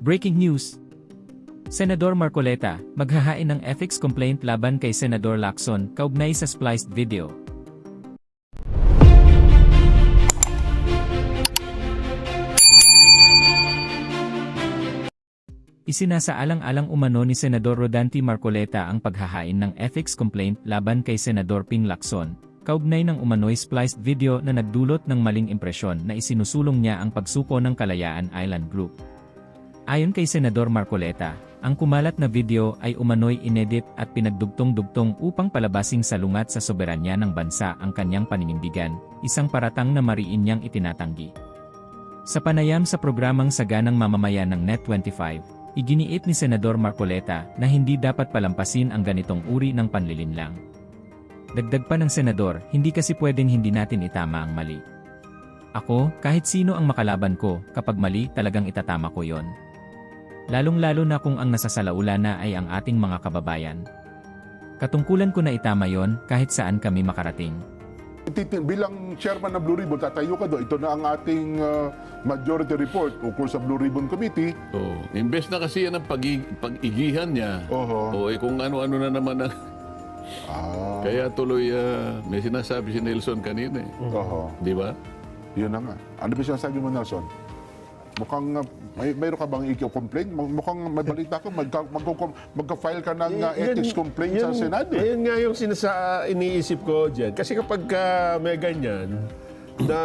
Breaking news! Senador Marcoleta, maghahain ng ethics complaint laban kay Senador Lacson kaugnay sa spliced video. Isinasaalang-alang umano ni Senador Rodante Marcoleta ang paghahain ng ethics complaint laban kay Senador Ping Lacson, kaugnay ng umano'y spliced video na nagdulot ng maling impresyon na isinusulong niya ang pagsuko ng Kalayaan Island Group. Ayon kay Senador Marcoleta, ang kumalat na video ay umano'y inedit at pinagdugtong-dugtong upang palabasing salungat sa soberanya ng bansa ang kanyang paninindigan, isang paratang na mariin niyang itinatanggi. Sa panayam sa programang Saganang Mamamayan ng Net25, iginiit ni Senador Marcoleta na hindi dapat palampasin ang ganitong uri ng panlilinlang. Dagdag pa ng senador, hindi kasi pwedeng hindi natin itama ang mali. Ako, kahit sino ang makalaban ko, kapag mali talagang itatama ko yon. Lalong-lalo na kung ang nasasalaula na ay ang ating mga kababayan. Katungkulan ko na itama yon kahit saan kami makarating. Bilang chairman ng Blue Ribbon, tatayo ka doon. Ito na ang ating majority report ukol sa Blue Ribbon Committee. Oh, imbes na kasi yan ang pag-igihan niya. Oho. Kung ano-ano na naman ang... Kaya tuloy, may sinasabi si Nelson kanina eh. Oho. Di ba? Yun na nga. Ano ba sinasabi mo, Nelson? Mukhang mayroon ka bang i-complain? Mukhang may balita ko, magka-file ka ng ethics complaint sa Senado. Ayun nga yung iniisip ko dyan. Kasi kapag may ganyan, na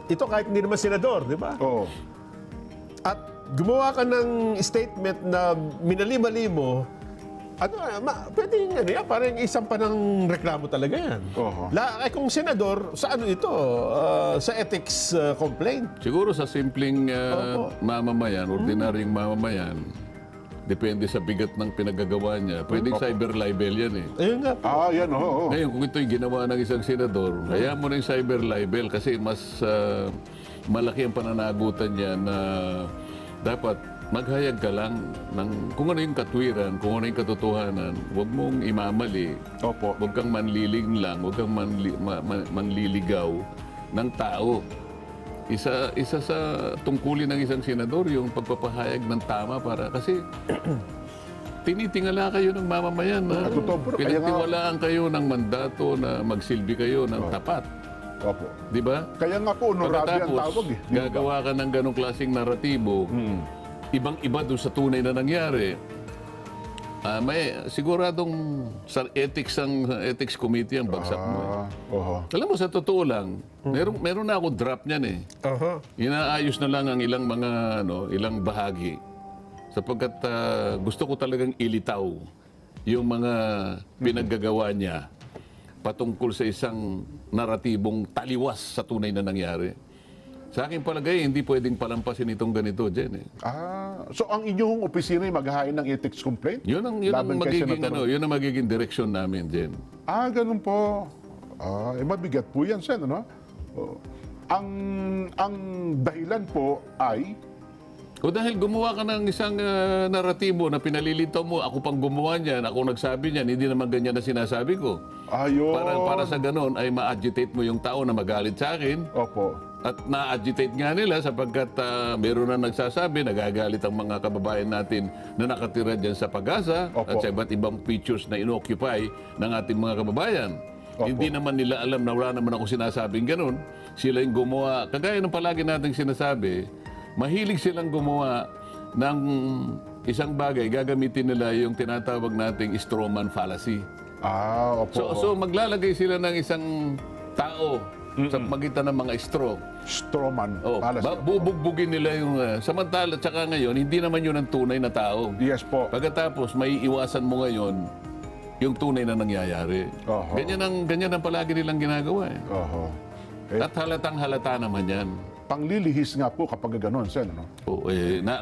ito kahit hindi naman senador, di ba? Oo. At gumawa ka ng statement na minali-mali mo, pwede yan, parang isang pa ng reklamo talaga yan. Oho. Kung senador, sa ano ito? Sa ethics complaint. Siguro sa simpleng mamamayan, ordinaryong mamamayan, depende sa bigat ng pinagagawa niya. Pwedeng cyber libel yan eh. Ayun nga. Yan, oo. Ngayon, kung ito'y ginawa ng isang senador, hayaan mo na yung cyber libel kasi mas malaki ang pananagutan niya na dapat maghayag ka lang ng kung ano yung katwiran, kung ano yung katotohanan. Huwag mong imamali. Opo. Huwag kang manliling lang, huwag kang manliligaw ng tao. Isa sa tungkulin ng isang senador yung pagpapahayag ng tama para kasi tinitingala kayo ng mamamayan na pinagtiwalaan kayo ng mandato na magsilbi kayo ng tapat. Opo. Di ba? Kaya nga po, honorable ang tawag eh. Gagawa ka ng ganong klaseng naratibo, ibang-iba doon sa tunay na nangyari. May siguradong sa ethics committee ang bagsak mo. Oho. Alam mo, sa totoo lang, meron na akong draft niyan eh. Inaayos na lang ang ilang ilang bahagi. Sapagkat gusto ko talagang ilitaw yung mga pinaggagawa niya patungkol sa isang naratibong taliwas sa tunay na nangyari. Sa akin palagay, hindi pwedeng palampasin itong ganito, Jen. So ang inyong opisina ay maghahain ng ethics complaint? Yun ang magiging direksyon namin, Jen. Ganun po. Mabigat po yan, Sen, ano? Ang dahilan po ay... O dahil gumawa ka ng isang naratibo na pinalilitaw mo, ako pang gumawa niyan, ako nagsabi niyan, hindi naman ganyan na sinasabi ko. Ayun. Para sa ganon ay ma-agitate mo yung tao na magalit sa akin. Opo. At na-agitate nga nila sapagkat meron na nagsasabi, nagagalit ang mga kababayan natin na nakatira dyan sa Pag-asa at sa iba't ibang features na inoccupy ng ating mga kababayan. Opo. Hindi naman nila alam na wala naman ako sinasabing ganun. Sila yung gumawa, kagaya ng palagi nating sinasabi, mahilig silang gumawa ng isang bagay, gagamitin nila yung tinatawag nating straw man fallacy. Opo. So maglalagay sila ng isang tao sa magitan ng mga straw. Strawman. Bubugbugin nila yung... samantala, tsaka ngayon, hindi naman yun ang tunay na tao. Yes po. Pagkatapos, may iwasan mo ngayon yung tunay na nangyayari. Oho. Ganyan ang palagi nilang ginagawa. Oho. At halatang halata naman yan. Panglilihis nga po kapag gano'n, Sen, ano?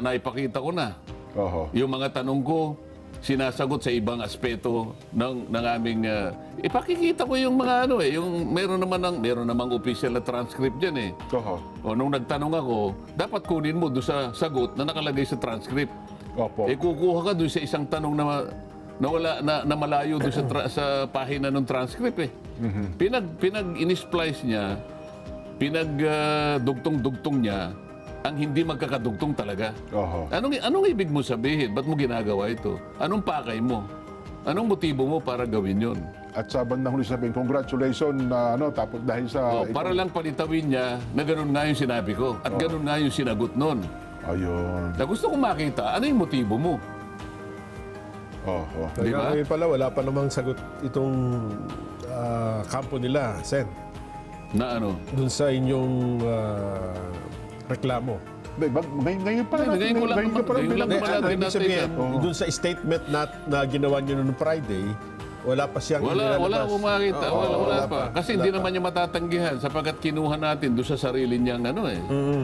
Naipakita ko na. Oho. Yung mga tanong ko, sinasagot sa ibang aspeto ng aming ipakikita ko yung mga yung meron namang official na transcript diyan eh. Oho. O nung nagtanong ako, dapat kunin mo doon sa sagot na nakalagay sa transcript. Opo. Kukuha ka doon sa isang tanong na malayo doon sa pahina ng transcript eh. Pinag-in-splice niya, pinagdugtong-dugtong niya ang hindi magkakadugtong talaga. Oho. Anong ibig mo sabihin? Ba't mo ginagawa ito? Anong pakay mo? Anong motibo mo para gawin yon? At sa bandang huli sabihin, congratulations na tapos dahil sa... Para lang palitawin niya na ganun nga yung sinabi ko at ganun nga yung sinagot nun. Ayun. Na gusto kong makita, ano yung motibo mo? Oho. Di ba? Ngayon pala, wala pa namang sagot itong kampo nila, Sen. Na ano? Dun sa inyong reklamo. Ngayon pa lang. Ngayon ko lang naman. pa lang Ngayon lang bilang- naman natin Ibig sabihin, natin. dun sa statement na ginawa nyo noong Friday, wala pa siyang Wala inilalabas. akong makita. Oo, Wala pa. Kasi hindi Wala naman niya matatanggihan sapagkat kinuha natin doon sa sarili niyang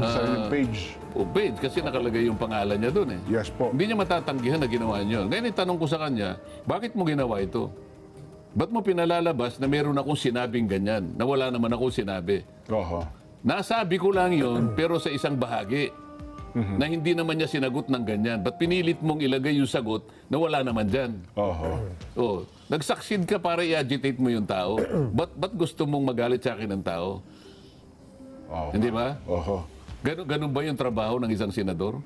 Sa page. page kasi nakalagay yung pangalan niya doon eh. Yes po. Hindi niya matatanggihan na ginawa niyo. Ngayon itanong ko sa kanya, bakit mo ginawa ito? Ba't mo pinalalabas na meron akong sinabing ganyan, na wala naman akong sinabi? Oho. Nasabi ko lang yon pero sa isang bahagi na hindi naman niya sinagot ng ganyan. Ba't pinilit mong ilagay yung sagot na wala naman dyan? Oho. Oh, nag-succeed ka para i-agitate mo yung tao. Ba't gusto mong magalit sa akin ng tao? Oho. Hindi ba? Oho. Ganun ba yung trabaho ng isang senador?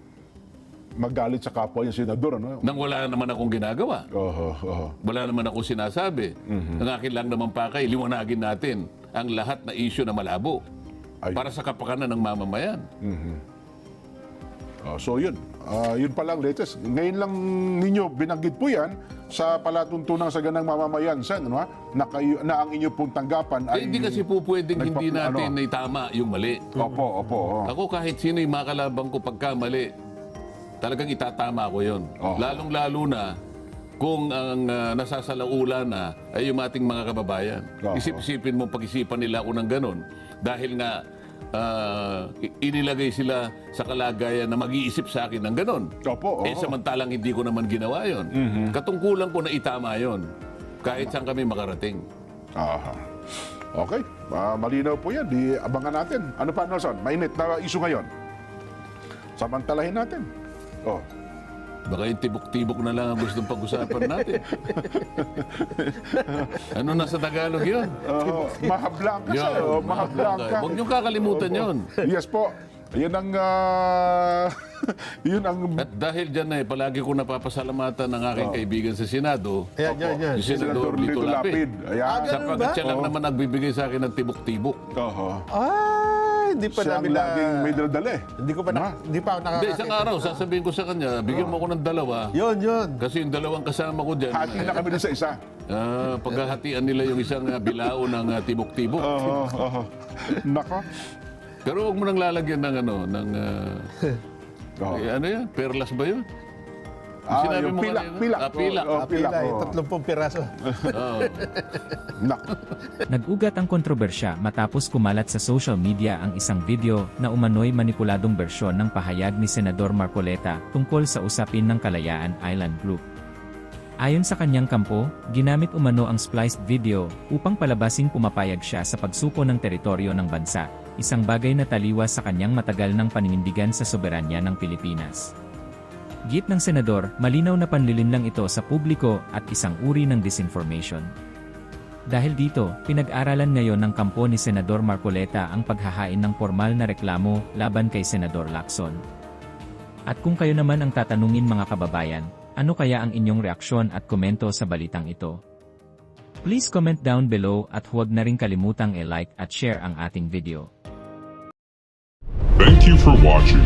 Magalit sa kapwa yung senador, ano? Nang wala naman akong ginagawa. Oho. Oho. Wala naman akong sinasabi. Ang akin lang naman pakay, liwanagin natin ang lahat na issue na malabo Ay. para sa kapakanan ng mamamayan. So yun. Yun pa lang latest. Ngayon lang ninyo binanggit po yan sa palatuntunang sa ganang mamamayan, Sen, ano, ha? Na ang inyo pong tanggapan ay... Hindi kasi po pwedeng hindi natin na itama yung mali. Opo, opo. Ako kahit sino yung makalabang ko pagkamali, talagang itatama ko yon. Oh. Lalong-lalo na kung ang nasasalaula na ay yung ating mga kababayan. Oh. Isip-isipin mo, pag-isipan nila ako ng ganon. Dahil nga inilagay sila sa kalagayan na mag-iisip sa akin ng ganon. Opo, Eh samantalang hindi ko naman ginawa yon. Katungkulan ko na itama yon. Kahit saan kami makarating. Aha. Okay. Malinaw po yan. Di abangan natin. Ano pa, Nelson? Mainit na issue ngayon. Samantalahin natin. Oh. Baka yung tibok-tibok na lang ang gustong pag-usapan natin. Ano na sa Tagalog yun? Mahablang ka, Yun, sir. Mahablang ka. Huwag niyong kakalimutan yun. Yes po. Yun ang... yun ang... At dahil dyan palagi ko napapasalamatan ng aking kaibigan sa Senado, Ayan. si Senador Lito Lapid. Ayan. Sapagkat siya lang naman nagbibigay sa akin ng tibok-tibok. Oho. Hindi pa Siya ang namin laging may dala eh. Hindi ko pa hindi pa ako Hindi, nakakakita. isang araw, sasabihin ko sa kanya, bigyan mo ako ng dalawa. Yun. Kasi yung dalawang kasama ko dyan, Hati na kami dun sa isa. paghahatian nila yung isang bilao ng tibok-tibok. Oho. Nako. Pero huwag mo nang lalagyan ng Oh. ano yan? Perlas ba yun? Sinabi yung mo pilak. kanina? Pilak. Pilak. Oh, pilak. Pilay, Oh. 30 piraso. Oo. Nako. Nag-ugat ang kontrobersya matapos kumalat sa social media ang isang video na umano'y manipuladong bersyon ng pahayag ni Senador Marcoleta tungkol sa usapin ng Kalayaan Island Group. Ayon sa kanyang kampo, ginamit umano ang spliced video upang palabasing pumapayag siya sa pagsuko ng teritoryo ng bansa, isang bagay na taliwas sa kanyang matagal ng paninindigan sa soberanya ng Pilipinas. Git ng senador, malinaw na panlilin lang ito sa publiko at isang uri ng disinformation. Dahil dito, pinag-aralan ngayon ng kampo ni Senador Marcoleta ang paghahain ng formal na reklamo laban kay Senador Lacson. At kung kayo naman ang tatanungin mga kababayan, ano kaya ang inyong reaksyon at komento sa balitang ito? Please comment down below at huwag na rin kalimutang i-like at share ang ating video. Thank you for watching.